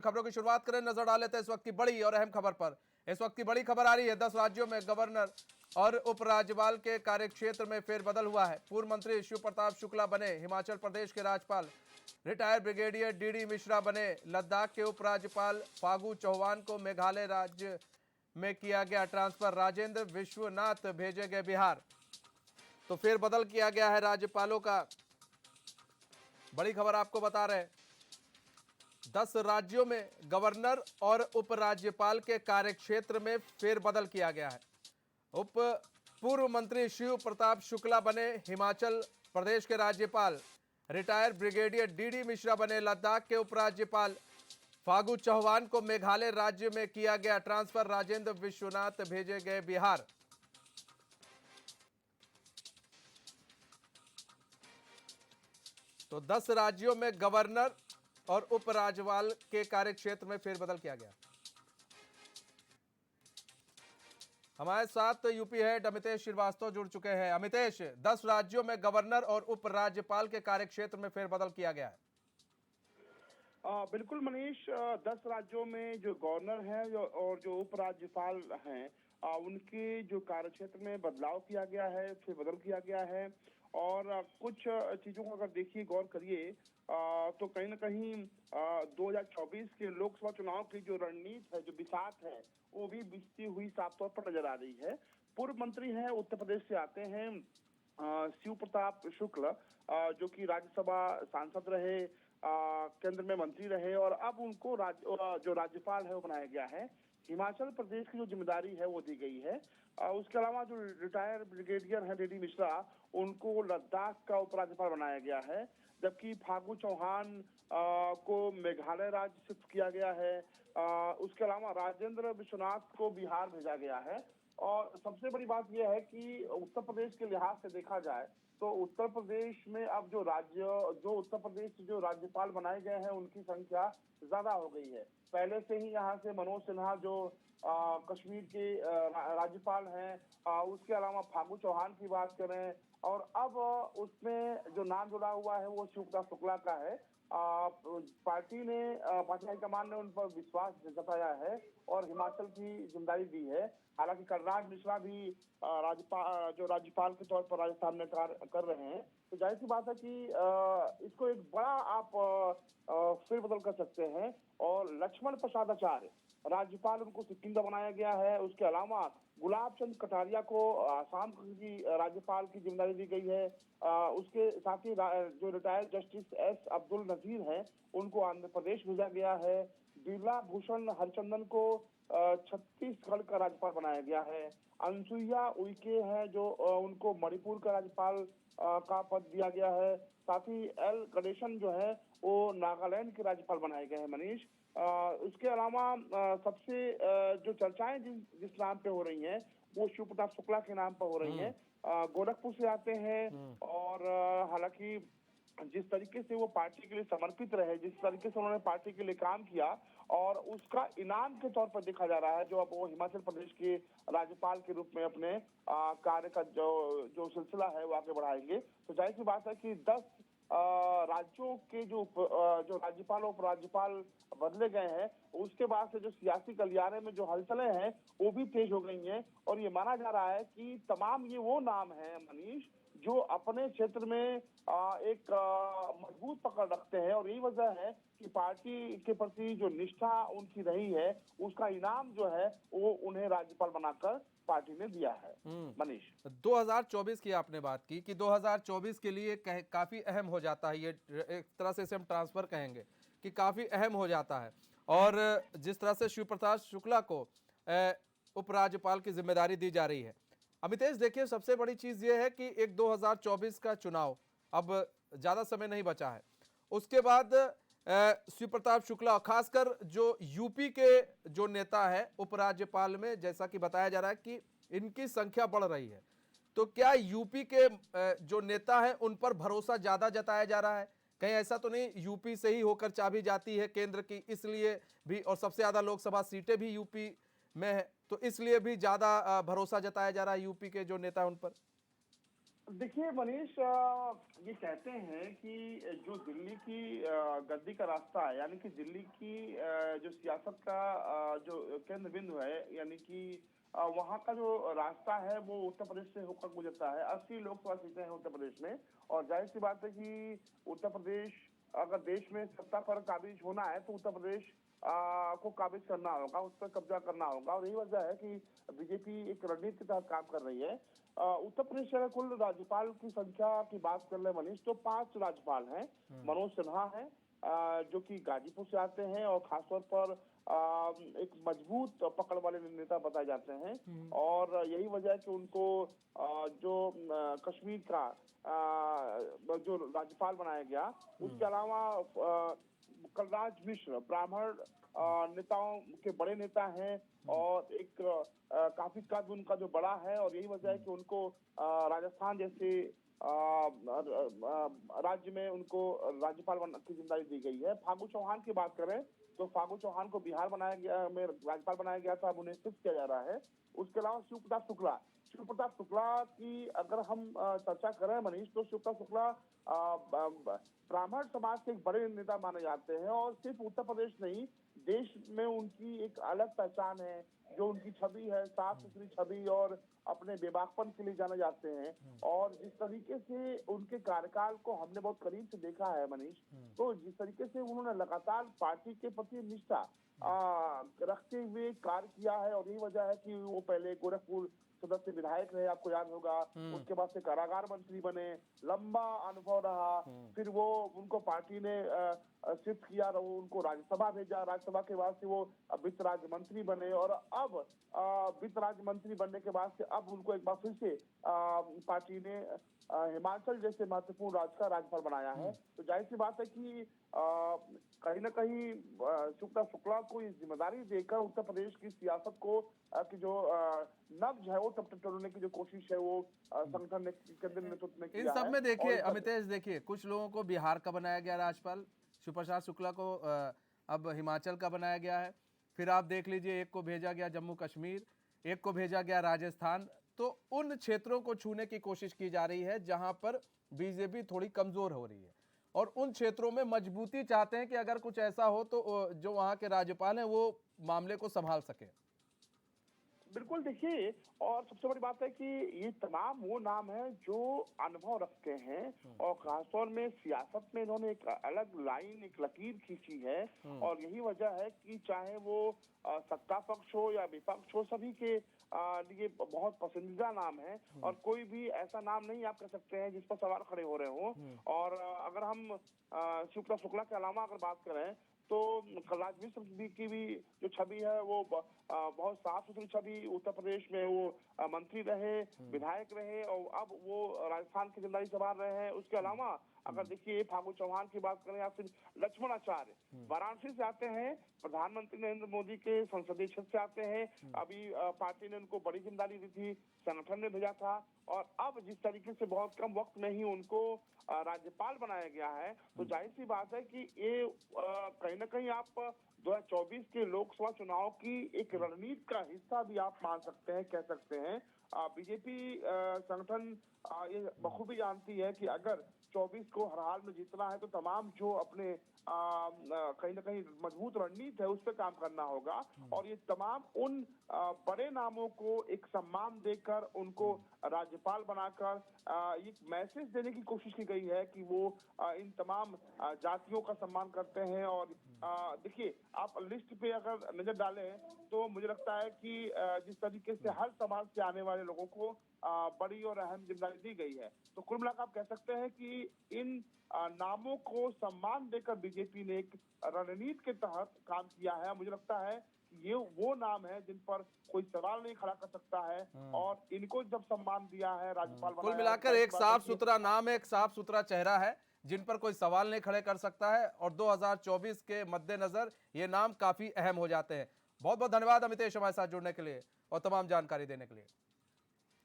खबरों की शुरुआत करें, नजर डाल लेते हैं इस वक्त की बड़ी और अहम खबर पर। इस वक्त की बड़ी खबर आ रही है, 10 राज्यों में गवर्नर और उपराज्यपाल के कार्यक्षेत्र में फेरबदल हुआ है। पूर्व मंत्री शिव प्रताप शुक्ला बने हिमाचल प्रदेश के राज्यपाल, रिटायर्ड ब्रिगेडियर डीडी मिश्रा बने लद्दाख के उपराज्यपाल, फागू चौहान को मेघालय राज्य में किया गया ट्रांसफर, राजेंद्र विश्वनाथ भेजे गए बिहार। तो फेरबदल किया गया है राज्यपालों का। बड़ी खबर आपको बता रहे हैं, 10 राज्यों में गवर्नर और उपराज्यपाल के कार्यक्षेत्र में फेरबदल किया गया है। पूर्व मंत्री शिव प्रताप शुक्ला बने हिमाचल प्रदेश के राज्यपाल, रिटायर्ड ब्रिगेडियर डीडी मिश्रा बने लद्दाख के उपराज्यपाल, फागू चौहान को मेघालय राज्य में किया गया ट्रांसफर, राजेंद्र विश्वनाथ भेजे गए बिहार। तो 10 राज्यों में गवर्नर और उपराज्यपाल के कार्यक्षेत्र में फेरबदल किया गया। हमारे साथ यूपी हेड अमितेश श्रीवास्तव जुड़ चुके हैं। अमितेश, 10 राज्यों में गवर्नर और उपराज्यपाल के कार्यक्षेत्र में फेरबदल किया गया है। बिल्कुल मनीष, 10 राज्यों में जो गवर्नर हैं और जो उपराज्यपाल हैं, उनके जो कार्यक्षेत्र में बदलाव किया गया है, फिर बदल किया गया है। और कुछ चीजों को अगर देखिए, गौर करिए, तो कहीं ना कहीं 2024 के लोकसभा चुनाव की जो रणनीति है, जो बिसात है, वो भी बिछती हुई साफ तौर पर नजर आ रही है। पूर्व मंत्री हैं, उत्तर प्रदेश से आते हैं, शिव प्रताप शुक्ल, जो कि राज्यसभा सांसद रहे, केंद्र में मंत्री रहे, और अब उनको जो राज्यपाल है वो बनाया गया है। हिमाचल प्रदेश की जो जिम्मेदारी है वो दी गई है। उसके अलावा जो रिटायर्ड ब्रिगेडियर है डीडी मिश्रा, उनको लद्दाख का उपराज्यपाल बनाया गया है, जबकि फागू चौहान को मेघालय राज्य शिफ्ट किया गया है। उसके अलावा राजेंद्र विश्वनाथ को बिहार भेजा गया है। और सबसे बड़ी बात यह है कि उत्तर प्रदेश के लिहाज से देखा जाए तो उत्तर प्रदेश में अब जो उत्तर प्रदेश जो राज्यपाल बनाए गए हैं, उनकी संख्या ज्यादा हो गई है। पहले से ही यहाँ से मनोज सिन्हा जो कश्मीर के राज्यपाल हैं, उसके अलावा फागू चौहान की बात करें, और अब उसमें जो नाम जुड़ा हुआ है वो शिव प्रताप शुक्ला का है। पार्टी हाईकमान ने उन पर विश्वास जताया है और हिमाचल की जिम्मेदारी दी है। हालांकि कलराज मिश्रा भी राज्यपाल के तौर पर राजस्थान में कार्य कर रहे हैं। तो जाहिर सी बात है कि इसको एक बड़ा आप फेरबदल कर सकते हैं। और लक्ष्मण प्रसाद आचार्य राज्यपाल, उनको सिक्किम का बनाया गया है। उसके अलावा गुलाब चंद कटारिया को आसाम की राज्यपाल की जिम्मेदारी दी गई है। उसके साथ ही जो retired justice S Abdul Nazeer हैं, उनको आंध्र प्रदेश भेजा गया है। बिरला भूषण हरिचंदन को छत्तीसगढ़ का राज्यपाल बनाया गया है। अनसुईया उइके हैं, जो उनको मणिपुर का राज्यपाल का पद दिया गया है। साथ ही एल गणेशन जो है वो नागालैंड के राज्यपाल बनाए गए हैं मनीष। उसके अलावा सबसे जो चर्चाएं जिस नाम पे हो रही हैं, वो शिव प्रताप शुक्ला के नाम पर हो रही हैं। गोरखपुर से आते हैं, और हालांकि जिस तरीके से वो पार्टी के लिए समर्पित रहे, जिस तरीके से उन्होंने पार्टी के लिए काम किया, और उसका इनाम के तौर पर देखा जा रहा है, जो अब वो हिमाचल प्रदेश के राज्यपाल के रूप में अपने कार्य का जो सिलसिला है वो आगे बढ़ाएंगे। तो जाहिर सी बात है कि 10 राज्यों के जो राज्यपाल और उपराज्यपाल बदले गए हैं, उसके बाद से जो सियासी गलियारे में जो हलचलें हैं वो भी तेज हो गई हैं। और ये माना जा रहा है कि तमाम ये वो नाम हैं मनीष, जो अपने क्षेत्र में एक मजबूत पकड़ रखते हैं, और यही वजह है कि पार्टी के प्रति जो निष्ठा उनकी रही है, उसका इनाम जो है वो उन्हें राज्यपाल बनाकर पार्टी ने दिया है। मनीष, 2024 की आपने बात की कि 2024 के लिए काफी अहम हो जाता है, ये एक तरह से इसे हम ट्रांसफर कहेंगे कि काफी अहम हो जाता है। और जिस तरह से शिव प्रताप शुक्ला को उपराज्यपाल की जिम्मेदारी दी जा रही है। अमितेश, देखिए, सबसे बड़ी चीज ये है कि एक 2024 का चुनाव अब ज्यादा समय नहीं बचा है। उसके बाद शिव प्रताप शुक्ला, खासकर जो यूपी के जो नेता है उपराज्यपाल में, जैसा कि बताया जा रहा है कि इनकी संख्या बढ़ रही है, तो क्या यूपी के जो नेता है उन पर भरोसा ज्यादा जताया जा रहा है? कहीं ऐसा तो नहीं यूपी से ही होकर चाबी जाती है केंद्र की, इसलिए भी, और सबसे ज्यादा लोकसभा सीटें भी यूपी में है, तो इसलिए भी ज्यादा भरोसा जताया जा रहा है यूपी के जो नेता उन पर? देखिए मनीष, ये कहते हैं कि जो दिल्ली की गद्दी का रास्ता है, यानी कि दिल्ली की जो सियासत का जो केंद्र बिंदु है, यानी कि वहाँ का जो रास्ता है वो उत्तर प्रदेश से होकर गुजरता है। 80 लोकसभा सीटें हैं उत्तर प्रदेश में, और जाहिर सी बात है कि उत्तर प्रदेश अगर देश में सत्ता पर काबिज होना है तो उत्तर प्रदेश को काबिज करना होगा, उस पर कब्जा करना होगा। और यही वजह है कि बीजेपी एक रणनीति के तहत काम कर रही है। उत्तर प्रदेश में कुल राज्यपाल की संख्या की बात कर ले मनीष, तो 5 राज्यपाल हैं। मनोज सिन्हा है, जो कि गाजीपुर से आते हैं और खासतौर पर एक मजबूत पकड़ वाले नेता बताए जाते हैं। और यही वजह है कि उनको जो कश्मीर का जो राज्यपाल बनाया गया, उसके अलावा कलराज मिश्र ब्राह्मण नेताओं के बड़े नेता हैं, और एक काफी कद उनका जो बड़ा है, और यही वजह है कि उनको राजस्थान जैसे राज्य में उनको राज्यपाल की जिम्मेदारी दी गई है। फागू चौहान की बात करें तो फागू चौहान को बिहार बनाया गया में राज्यपाल बनाया गया था, अब उन्हें शिफ्ट किया जा रहा है। उसके अलावा शिव प्रताप शुक्ला की अगर हम चर्चा करें मनीष, तो शिव प्रताप शुक्ला ब्राह्मण समाज के एक बड़े नेता माने जाते हैं, और सिर्फ उत्तर प्रदेश नहीं, देश में उनकी एक अलग पहचान है। जो उनकी छवि है, साफ सुथरी छवि, और अपने बेबाकपन के लिए जाने जाते हैं। और जिस तरीके से उनके कार्यकाल को हमने बहुत करीब से देखा है मनीष, तो जिस तरीके से उन्होंने लगातार पार्टी के प्रति निष्ठा रखते हुए कार्य किया है, और यही वजह है कि वो पहले गोरखपुर सदस्य विधायक रहे, आपको याद होगा। उसके बाद से कारागार मंत्री बने, लंबा अनुभव रहा। फिर वो उनको पार्टी ने शिफ्ट किया, उनको राज्यसभा भेजा, राज्यसभा के बाद से वो वित्त राज्य मंत्री बने, और अब वित्त राज्य मंत्री बनने के बाद से अब उनको एक बार फिर से पार्टी ने हिमाचल जैसे महत्वपूर्ण राज्य का राज्यपाल बनाया है। तो जाहिर सी बात है कि कहीं ना कहीं शुक्ला को इस जिम्मेदारी देकर उत्तर प्रदेश की सियासत को की जो नब्ज है वो टटोलने की जो कोशिश है वो संगठन ने केंद्रीय नेतृत्व ने किया है। इन सब में देखिए अमितेश, देखिए कुछ लोगों को बिहार का बनाया गया राज्यपाल, शिव प्रसाद शुक्ला को अब हिमाचल का बनाया गया है। फिर आप देख लीजिए, एक को भेजा गया जम्मू कश्मीर, एक को भेजा गया राजस्थान। तो उन क्षेत्रों को छूने की कोशिश की जा रही है जहां पर बीजेपी थोड़ी कमजोर हो रही है, और उन क्षेत्रों में मजबूती चाहते हैं कि अगर कुछ ऐसा हो तो जो वहां के राज्यपाल हैं वो मामले को संभाल सके। बिल्कुल, देखिए, और सबसे बड़ी बात है कि ये तमाम वो नाम है जो अनुभव रखते हैं, और खासतौर में सियासत में इन्होंने एक अलग लाइन, एक लकीर खींची है। और यही वजह है कि चाहे वो सत्ता पक्ष हो या विपक्ष हो, सभी के लिए बहुत पसंदीदा नाम है, और कोई भी ऐसा नाम नहीं आप कह सकते हैं जिस पर सवाल खड़े हो रहे हो। और अगर हम शिव प्रताप शुक्ला के अलावा अगर बात करें तो कलराज मिश्र की भी जो छवि है वो बहुत साफ सुथरी छवि, उत्तर प्रदेश में वो मंत्री रहे, विधायक रहे, और अब वो राजस्थान की जिम्मेदारी संभाल रहे हैं। उसके अलावा अगर देखिए फागू चौहान की बात करें या फिर लक्ष्मण आचार्य वाराणसी से आते हैं, प्रधानमंत्री नरेंद्र मोदी के संसदीय क्षेत्र से आते हैं। अभी पार्टी ने उनको बड़ी जिम्मेदारी दी थी, संगठन ने भेजा था, और अब जिस तरीके से बहुत कम वक्त में ही उनको राज्यपाल बनाया गया है, तो जाहिर सी बात है कि ये कहीं ना कहीं आप 2024 के लोकसभा चुनाव की एक रणनीति का हिस्सा भी आप मान सकते हैं, कह सकते हैं। बीजेपी संगठन ये बखूबी जानती है कि अगर 24 को हर हाल में जीतना है तो तमाम जो अपने कहीं ना कहीं मजबूत रणनीति है उस पर काम करना होगा, और ये तमाम उन बड़े नामों को एक सम्मान देकर उनको राज्यपाल बनाकर एक मैसेज देने की कोशिश की गई है कि वो इन तमाम जातियों का सम्मान करते हैं। और देखिए, आप लिस्ट पे अगर नजर डालें तो मुझे लगता है कि जिस तरीके से हर समाज से आने वाले लोगों को बड़ी और अहम जिम्मेदारी दी गई है, तो कुल मिलाकर आप कह सकते हैं कि इन नामों को सम्मान देकर बीजेपी ने एक रणनीति के तहत काम किया है। मुझे लगता है कि ये वो नाम है जिन पर कोई सवाल नहीं खड़ा कर सकता है, और इनको जब सम्मान दिया है राज्यपाल बनाया, कुल मिलाकर एक साफ सुथरा नाम है, एक साफ सुथरा चेहरा है जिन पर कोई सवाल नहीं खड़े कर सकता है, और 2024 के मद्देनजर ये नाम काफी अहम हो जाते हैं। बहुत बहुत धन्यवाद अमितेश हमारे साथ जुड़ने के लिए और तमाम जानकारी देने के लिए।